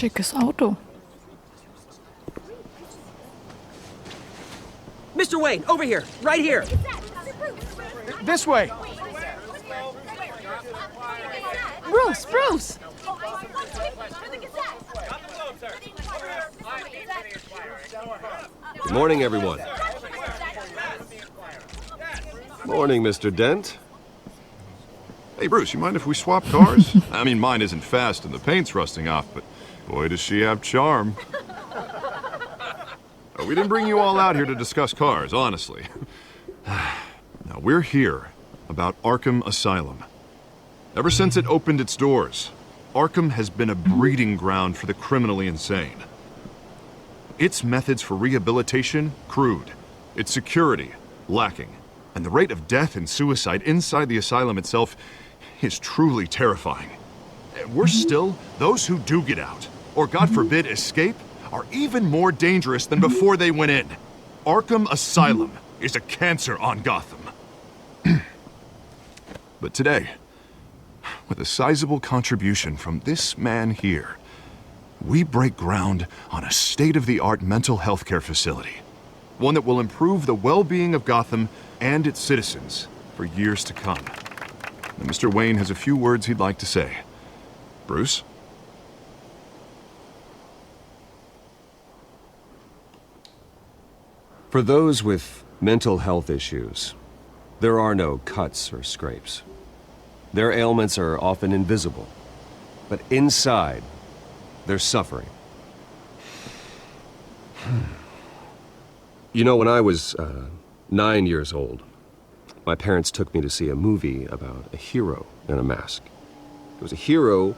Schickes Auto. Mr. Wayne, over here, right here. This way. Bruce! Good morning, everyone. Morning, Mr. Dent. Hey, Bruce, you mind if we swap cars? I mean, mine isn't fast and the paint's rusting off, but boy, does she have charm. We didn't bring you all out here to discuss cars, honestly. Now, we're here about Arkham Asylum. Ever since it opened its doors, Arkham has been a breeding ground for the criminally insane. Its methods for rehabilitation, crude. Its security, lacking. And the rate of death and suicide inside the asylum itself is truly terrifying. Worse still, those who do get out, or God forbid escape, are even more dangerous than before they went in. Arkham Asylum is a cancer on Gotham. But today, with a sizable contribution from this man here, we break ground on a state-of-the-art mental health care facility. One that will improve the well-being of Gotham and its citizens for years to come. And Mr. Wayne has a few words he'd like to say. Bruce? For those with mental health issues, there are no cuts or scrapes. Their ailments are often invisible, but inside, they're suffering. You know, when I was 9 years old, my parents took me to see a movie about a hero in a mask. It was a hero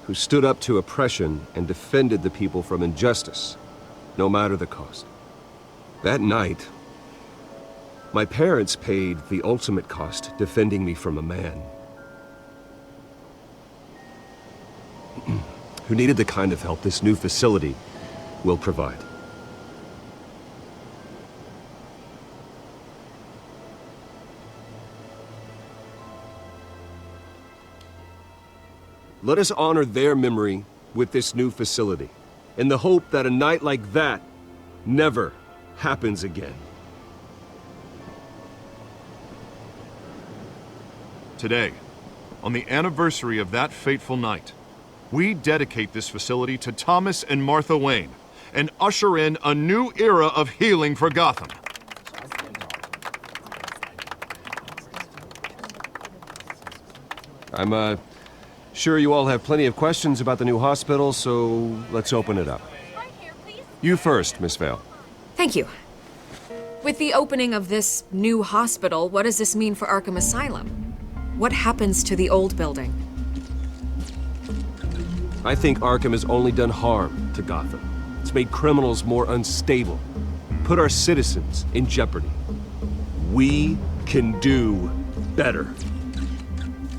who stood up to oppression and defended the people from injustice, no matter the cost. That night, my parents paid the ultimate cost defending me from a man who needed the kind of help this new facility will provide. Let us honor their memory with this new facility, in the hope that a night like that never happens again. Today, on the anniversary of that fateful night, we dedicate this facility to Thomas and Martha Wayne and usher in a new era of healing for Gotham. I'm sure you all have plenty of questions about the new hospital, so let's open it up. You first, Miss Vale. Thank you. With the opening of this new hospital, what does this mean for Arkham Asylum? What happens to the old building? I think Arkham has only done harm to Gotham. It's made criminals more unstable, put our citizens in jeopardy. We can do better.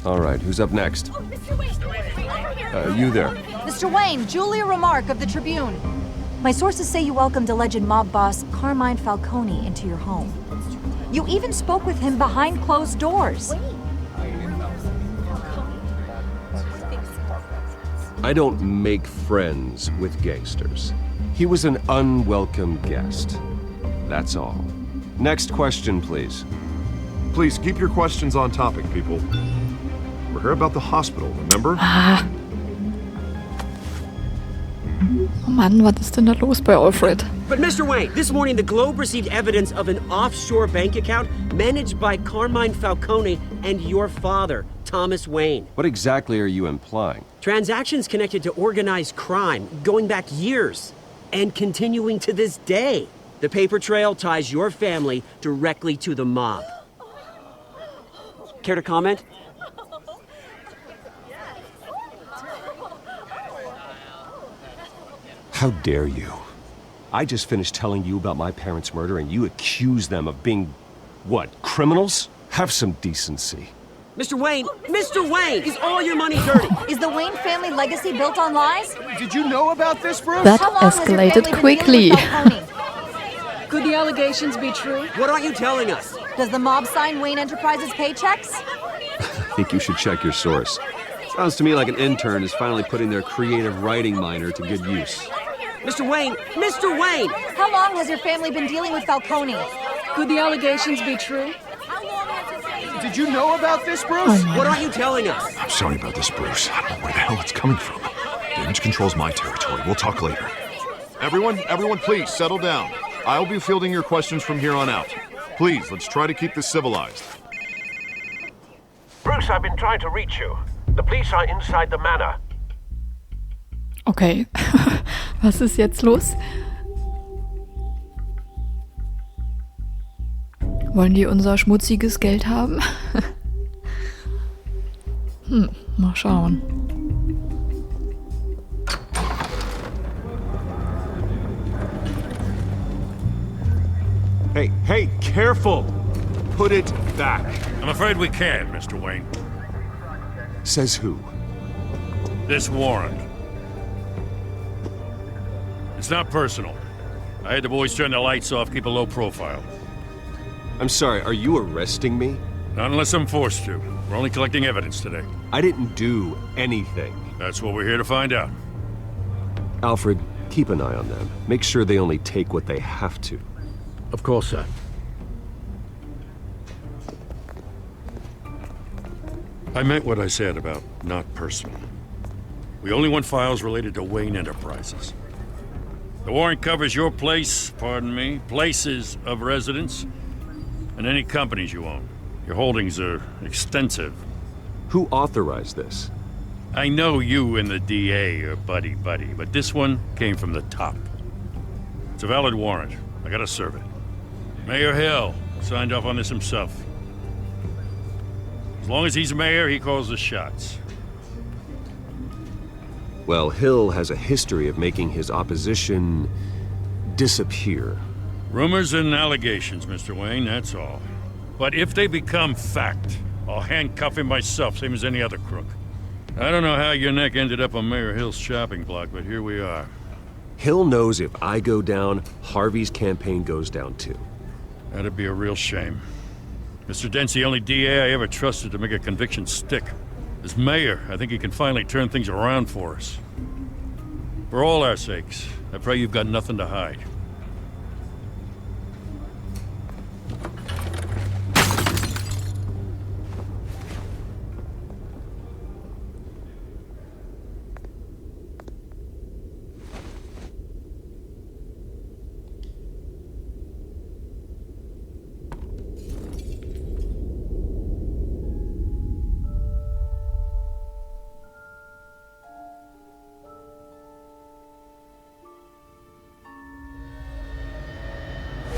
All right, who's up next? You there. Mr. Wayne, Julia Remark of the Tribune. My sources say you welcomed alleged mob boss Carmine Falcone into your home. You even spoke with him behind closed doors. I don't make friends with gangsters. He was an unwelcome guest. That's all. Next question, please. Please keep your questions on topic, people. We're here about the hospital, remember? Oh Mann, was ist denn da los bei Alfred? But Mr. Wayne, this morning the Globe received evidence of an offshore bank account managed by Carmine Falcone and your father, Thomas Wayne. What exactly are you implying? Transactions connected to organized crime going back years and continuing to this day. The paper trail ties your family directly to the mob. Care to comment? How dare you? I just finished telling you about my parents' murder and you accuse them of being, what, criminals? Have some decency. Mr. Wayne, is all your money dirty? Is the Wayne family legacy built on lies? Did you know about this, Bruce? That How long has your escalated family been quickly. dealing with Falcone? Could the allegations be true? What aren't you telling us? Does the mob sign Wayne Enterprises paychecks? I think you should check your source. Sounds to me like an intern is finally putting their creative writing minor to good use. Mr. Wayne! Mr. Wayne! How long has your family been dealing with Falcone? Could the allegations be true? Did you know about this, Bruce? What aren't you telling us? I'm sorry about this, Bruce. I don't know where the hell it's coming from. Damage control's my territory. We'll talk later. Everyone, please, settle down. I'll be fielding your questions from here on out. Please, let's try to keep this civilized. Bruce, I've been trying to reach you. The police are inside the manor. Okay, was ist jetzt los? Wollen die unser schmutziges Geld haben? Mal schauen. Hey, careful! Put it back. I'm afraid we can't, Mr. Wayne. Says who? This warrant. It's not personal. I had the boys turn the lights off, keep a low profile. I'm sorry, are you arresting me? Not unless I'm forced to. We're only collecting evidence today. I didn't do anything. That's what we're here to find out. Alfred, keep an eye on them. Make sure they only take what they have to. Of course, sir. I meant what I said about not personal. We only want files related to Wayne Enterprises. The warrant covers your place, pardon me, places of residence, and any companies you own. Your holdings are extensive. Who authorized this? I know you and the DA are buddy-buddy, but this one came from the top. It's a valid warrant. I gotta serve it. Mayor Hill signed off on this himself. As long as he's mayor, he calls the shots. Well, Hill has a history of making his opposition disappear. Rumors and allegations, Mr. Wayne, that's all. But if they become fact, I'll handcuff him myself, same as any other crook. I don't know how your neck ended up on Mayor Hill's shopping block, but here we are. Hill knows if I go down, Harvey's campaign goes down too. That'd be a real shame. Mr. Dent's the only DA I ever trusted to make a conviction stick. As mayor, I think he can finally turn things around for us. For all our sakes, I pray you've got nothing to hide.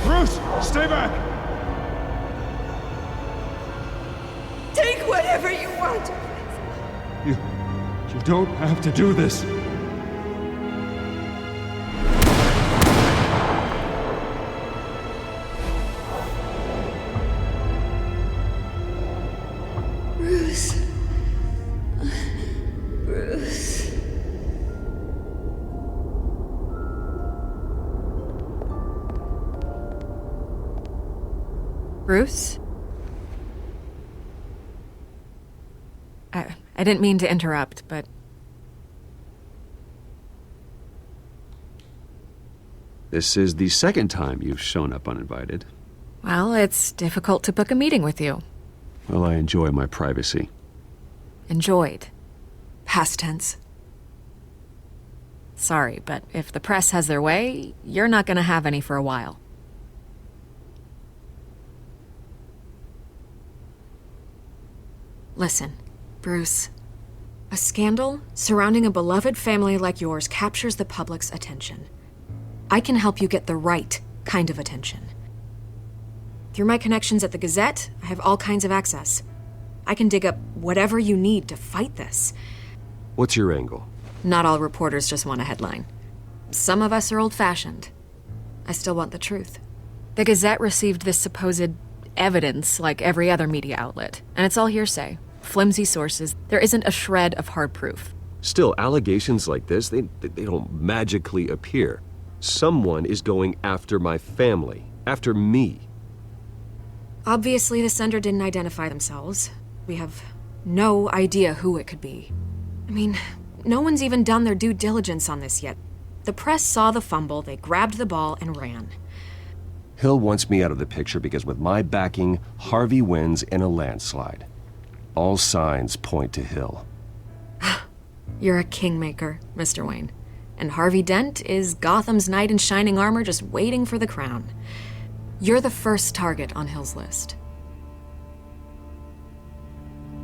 Bruce, stay back! Take whatever you want. You don't have to do this. Bruce. Bruce. Bruce? I didn't mean to interrupt, but... This is the second time you've shown up uninvited. Well, it's difficult to book a meeting with you. Well, I enjoy my privacy. Enjoyed. Past tense. Sorry, but if the press has their way, you're not gonna have any for a while. Listen, Bruce. A scandal surrounding a beloved family like yours captures the public's attention. I can help you get the right kind of attention. Through my connections at the Gazette, I have all kinds of access. I can dig up whatever you need to fight this. What's your angle? Not all reporters just want a headline. Some of us are old-fashioned. I still want the truth. The Gazette received this supposed evidence like every other media outlet, and it's all hearsay. Flimsy sources. There isn't a shred of hard proof. Still, allegations like this, they don't magically appear. Someone is going after my family, after me. Obviously, the sender didn't identify themselves. We have no idea who it could be. I mean, no one's even done their due diligence on this yet. The press saw the fumble, they grabbed the ball and ran. Hill wants me out of the picture because with my backing, Harvey wins in a landslide. All signs point to Hill. You're a kingmaker, Mr. Wayne. And Harvey Dent is Gotham's knight in shining armor just waiting for the crown. You're the first target on Hill's list.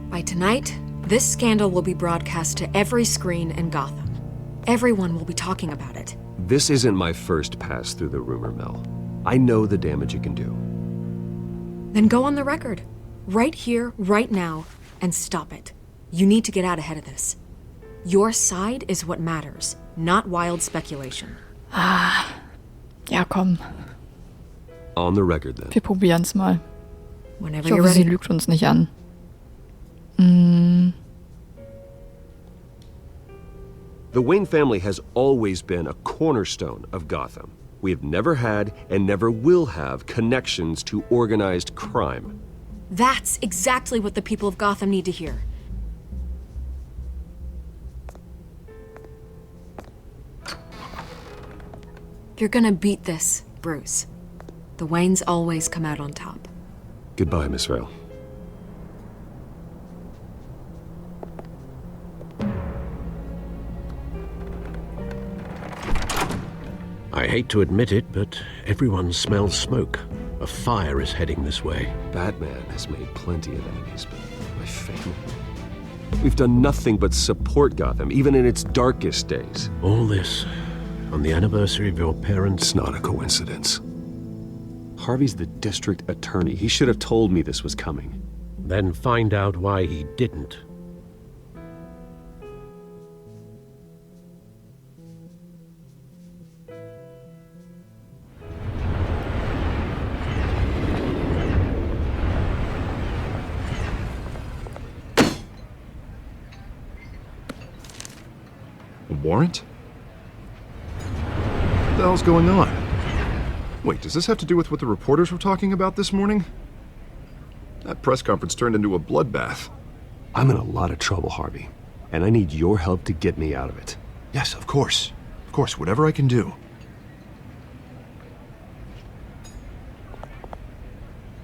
By tonight, this scandal will be broadcast to every screen in Gotham. Everyone will be talking about it. This isn't my first pass through the rumor mill. I know the damage it can do. Then go on the record. Right here, right now, and stop it. You need to get out ahead of this. Your side is what matters, not wild speculation. Ja, komm. On the record, then. Wir probieren's mal. Whenever Ich you're hoffe, sie ready. lügt uns nicht an. The Wayne family has always been a cornerstone of Gotham. We have never had and never will have connections to organized crime. That's exactly what the people of Gotham need to hear. You're gonna beat this, Bruce. The Waynes always come out on top. Goodbye, Miss Vale. I hate to admit it, but everyone smells smoke. A fire is heading this way. Batman has made plenty of enemies, but my family... We've done nothing but support Gotham, even in its darkest days. All this on the anniversary of your parents' It's not a coincidence. Harvey's the district attorney. He should have told me this was coming. Then find out why he didn't. A warrant? What the hell's going on? Wait, does this have to do with what the reporters were talking about this morning? That press conference turned into a bloodbath. I'm in a lot of trouble, Harvey, and I need your help to get me out of it. Yes, of course. Of course, whatever I can do.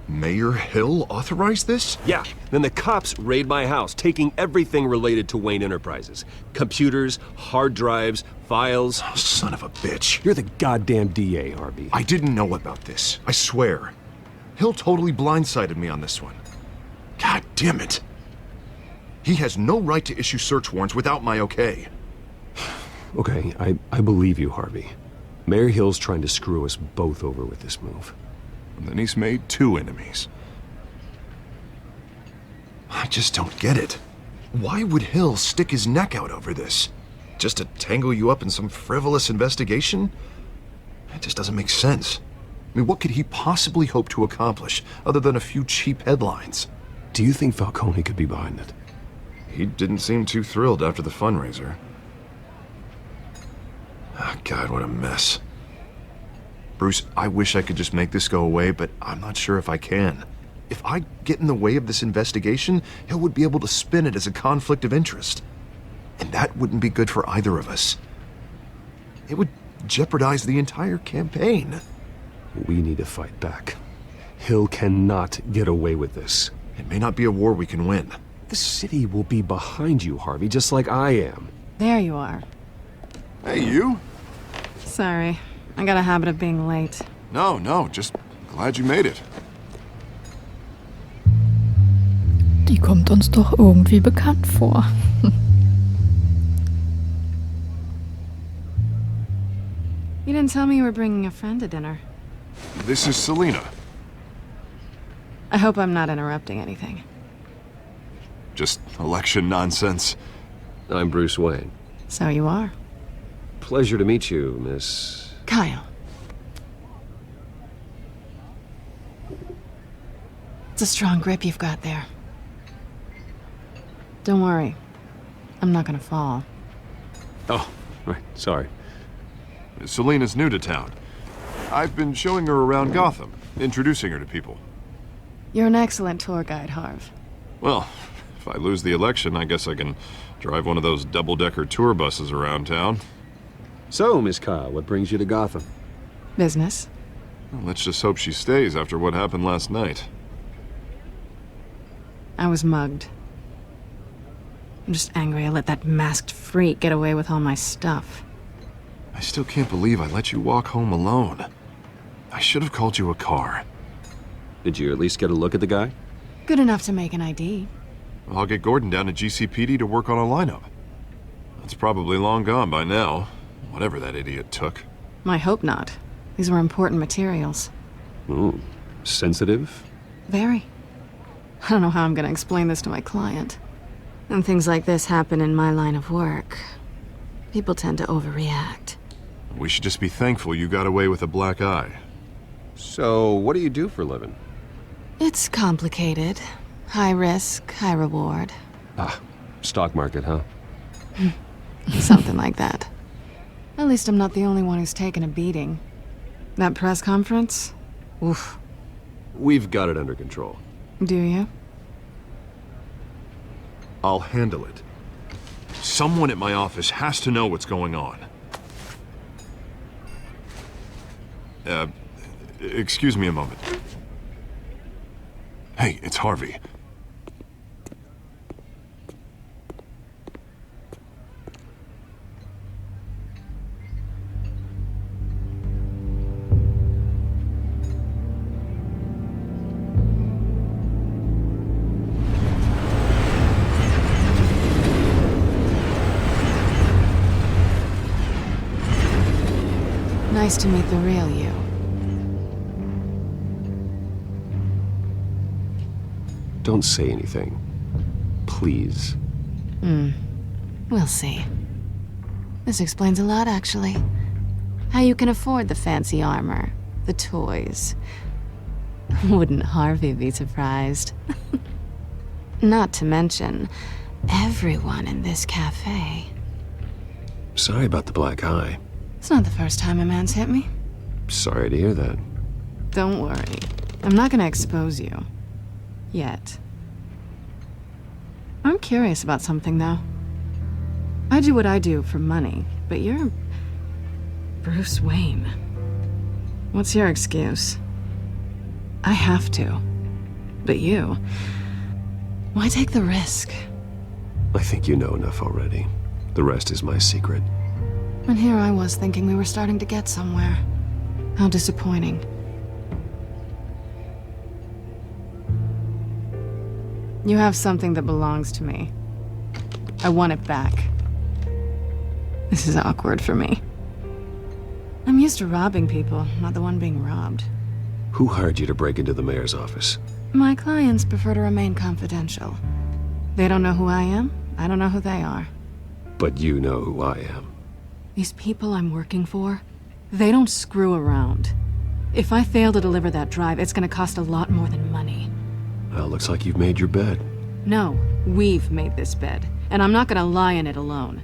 Mayor Hill authorized this? Yeah, then the cops raid my house, taking everything related to Wayne Enterprises. Computers, hard drives, files. Oh, son of a bitch. You're the goddamn DA, Harvey. I didn't know about this. I swear. Hill totally blindsided me on this one. God damn it. He has no right to issue search warrants without my okay. Okay, I believe you, Harvey. Mayor Hill's trying to screw us both over with this move. And then he's made two enemies. I just don't get it. Why would Hill stick his neck out over this? Just to tangle you up in some frivolous investigation? It just doesn't make sense. I mean, what could he possibly hope to accomplish other than a few cheap headlines? Do you think Falcone could be behind it? He didn't seem too thrilled after the fundraiser. Ah, God, what a mess. Bruce, I wish I could just make this go away, but I'm not sure if I can. If I get in the way of this investigation, Hill would be able to spin it as a conflict of interest. And that wouldn't be good for either of us. It would jeopardize the entire campaign. We need to fight back. Hill cannot get away with this. It may not be a war we can win. The city will be behind you, Harvey, just like I am. There you are. Hey, you? Sorry. I got a habit of being late. No, just glad you made it. Die kommt uns doch irgendwie bekannt vor. You didn't tell me you were bringing a friend to dinner. This is Selina. I hope I'm not interrupting anything. Just election nonsense. I'm Bruce Wayne. So you are. Pleasure to meet you, Miss... Kyle. It's a strong grip you've got there. Don't worry. I'm not gonna fall. Oh, right, sorry. Selina's new to town. I've been showing her around Gotham, introducing her to people. You're an excellent tour guide, Harv. Well, If I lose the election, I guess I can drive one of those double-decker tour buses around town. So, Miss Ka, what brings you to Gotham? Business. Well, let's just hope she stays after what happened last night. I was mugged. I'm just angry I let that masked freak get away with all my stuff. I still can't believe I let you walk home alone. I should have called you a car. Did you at least get a look at the guy? Good enough to make an ID. I'll get Gordon down to GCPD to work on a lineup. That's probably long gone by now, whatever that idiot took. I hope not. These were important materials. Ooh, sensitive? Very. I don't know how I'm gonna explain this to my client. When things like this happen in my line of work, people tend to overreact. We should just be thankful you got away with a black eye. So, what do you do for a living? It's complicated. High risk, high reward. Ah, stock market, huh? Something like that. At least I'm not the only one who's taken a beating. That press conference? Oof. We've got it under control. Do you? I'll handle it. Someone at my office has to know what's going on. Excuse me a moment. Hey, it's Harvey. Nice to meet the real you. Don't say anything. Please. We'll see. This explains a lot, actually. How you can afford the fancy armor, the toys. Wouldn't Harvey be surprised? Not to mention, everyone in this cafe. Sorry about the black eye. It's not the first time a man's hit me. Sorry to hear that. Don't worry. I'm not gonna expose you. Yet. I'm curious about something, though. I do what I do for money, but you're Bruce Wayne. What's your excuse? I have to. But you... why take the risk? I think you know enough already. The rest is my secret. And here I was thinking we were starting to get somewhere. How disappointing. You have something that belongs to me. I want it back. This is awkward for me. I'm used to robbing people, not the one being robbed. Who hired you to break into the mayor's office? My clients prefer to remain confidential. They don't know who I am, I don't know who they are. But you know who I am. These people I'm working for, they don't screw around. If I fail to deliver that drive, it's gonna cost a lot more than money. Well, looks like you've made your bed. No, we've made this bed, and I'm not gonna lie in it alone.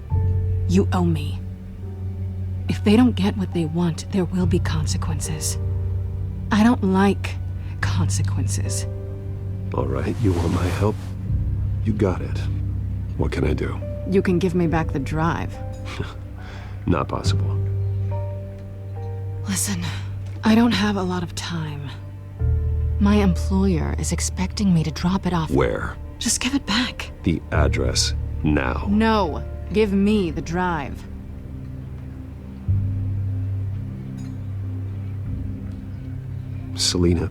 You owe me. If they don't get what they want, there will be consequences. I don't like consequences. All right, you want my help? You got it. What can I do? You can give me back the drive. Not possible. Listen, I don't have a lot of time. My employer is expecting me to drop it off. Where? Just give it back. The address, now. No, give me the drive. Selina,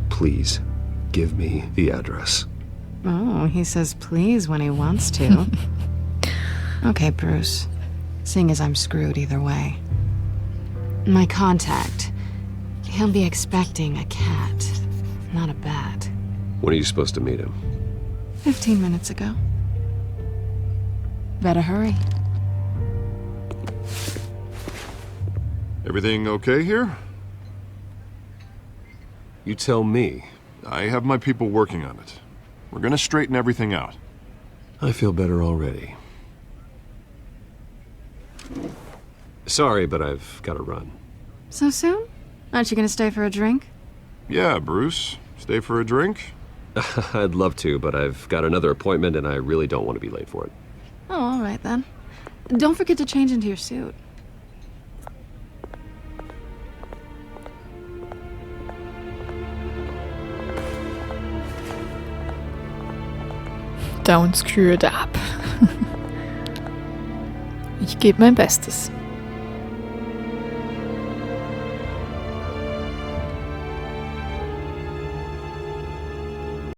please, give me the address. Oh, he says please when he wants to. Okay, Bruce. Seeing as I'm screwed either way. My contact. He'll be expecting a cat, not a bat. When are you supposed to meet him? 15 minutes ago. Better hurry. Everything okay here? You tell me. I have my people working on it. We're gonna straighten everything out. I feel better already. Sorry, but I've got to run. So soon? Aren't you gonna stay for a drink? Yeah, Bruce. Stay for a drink? I'd love to, but I've got another appointment and I really don't want to be late for it. Oh, all right then. Don't forget to change into your suit. Don't screw it up. Ich gebe mein Bestes.